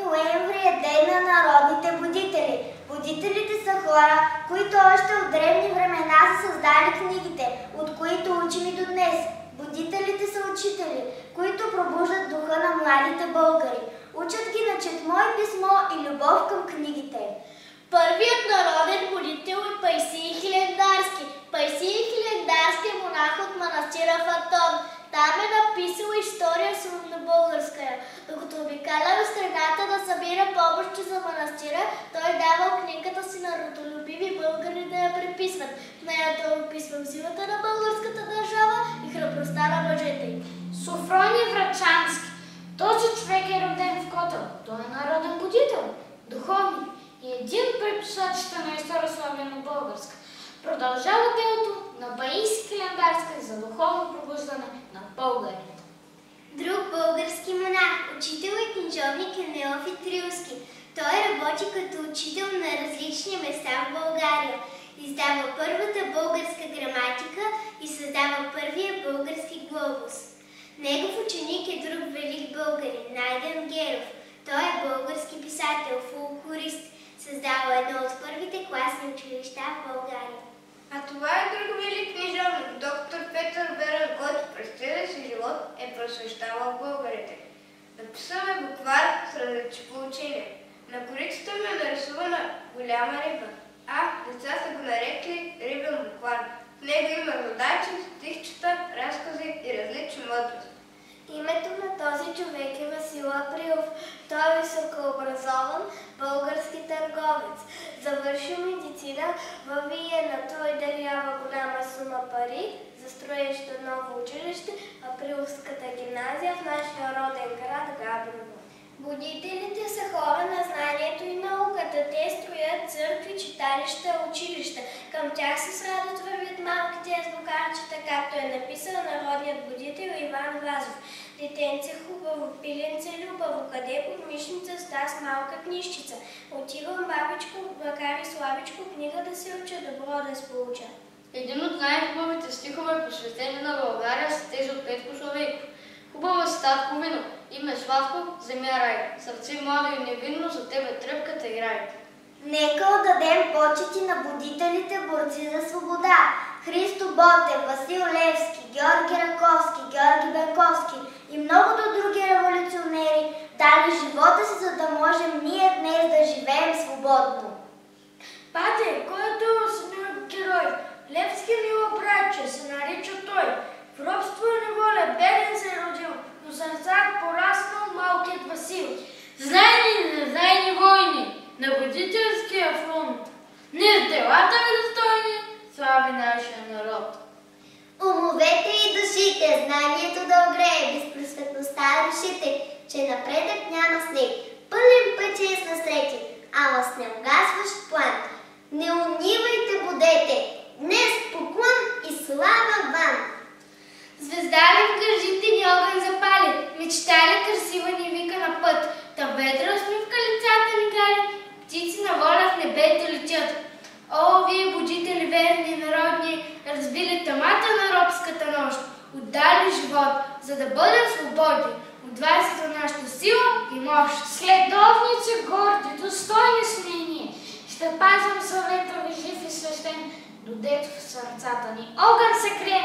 ноември е ден на народните будители. Будителите са хора, които още от древни времена са създали книгите, от които учим и до днес. Будителите са учители, които пробуждат духа на младите българи. Учат ги на четмо и писмо и любов към книгите. Първият народен будител е Пайсий Хилендарски. Пайсий Хилендарски е монах от манастира Фатон. Там е написал история българска. Докато обикаля в страната да събира помощи за манастира, той давал книгата си на родолюбиви българи да я преписват. В нея той описвал силата на българската държава и храбростта на мъжете. Софроний Врачански. Този човек е роден в Котел. Той е народен будител, духовник и един преписвачите на история славяно българска. Продължава делото на Пайсий Хилендарски за духовно пробуждане на българите. Друг български монах, учител и книжовник е Неофит Рилски. Той работи като учител на различни места в България. Издава първата българска граматика и създава първия български глобус. Негов ученик е друг велик българин, Найден Геров. Той е български писател, фолклорист. Създава едно от първите класни училища в България. А това е друг велик книжовник, доктор Петър Берър, който през целия си живот е просвещавал българите. Написал е буквар с различни поучения. На корицата му е нарисувана голяма риба, а деца са го нарекли рибен буквар. В него има задачи, стихчета, разкази и различни мъдрости. Името на този човек е Васил Априлов. Той е високообразован български търговец. Завършил медицина, във Виена той дарява голяма сума пари за строежда ново училище, Априловската гимназия в нашия роден град Габрово. Будителите са хора на знанието и науката. Те строят църкви, читалища, училища. Към тях с радост вървят малките звукарчета, както е написал народният будител Иван Вазов. Детенце хубаво, пиленце любаво, къде под мишница Стас малка книжчица. Отивам бабичко, макар и слабичко, книга да се уча, добро да сполуча. Един от най-хубавите стихове, посветени на България, са тези от Петко Славейков. Хубаво е статко вино, име сладко, земя рай, сърце младо и невинно, за тебе тръпката играе. Нека отдадем почести на будителите борци за свобода. Христо Ботев, Васил Левски, Георги Раковски, Георги Бенковски и многото други революционери дали живота си, за да можем ние днес да живеем свободно. Пате, кой е този самият герой? Левски мило братче, се нарича той. В робство и неволя беден се е родил, но за цар пораснал малкият Васил. Знайни войни на будителския фронт, не с делата ви достойни, слави нашия народ. Умовете и душите, знанието да огрее, безпросветността решите, че напредък няма снег. Пълен път е с насрети, ама с неугасващ план. Не унивайте, будете, днес поклон и слава вам! Звезда ли в гържите ни огън запали, мечта ли красива ни вика на път, та ведра усмивка лицата ни гали, птици на воля в небето летят. О, вие будители верни народни, разбили тъмата на робската нощ, отдали живот, за да бъдем свободни, от вас за нашата сила и мощ. Следовници горди, достойни сме и ние, ще пазим съвета ви жив и свещен, додето в сърцата ни огън се крие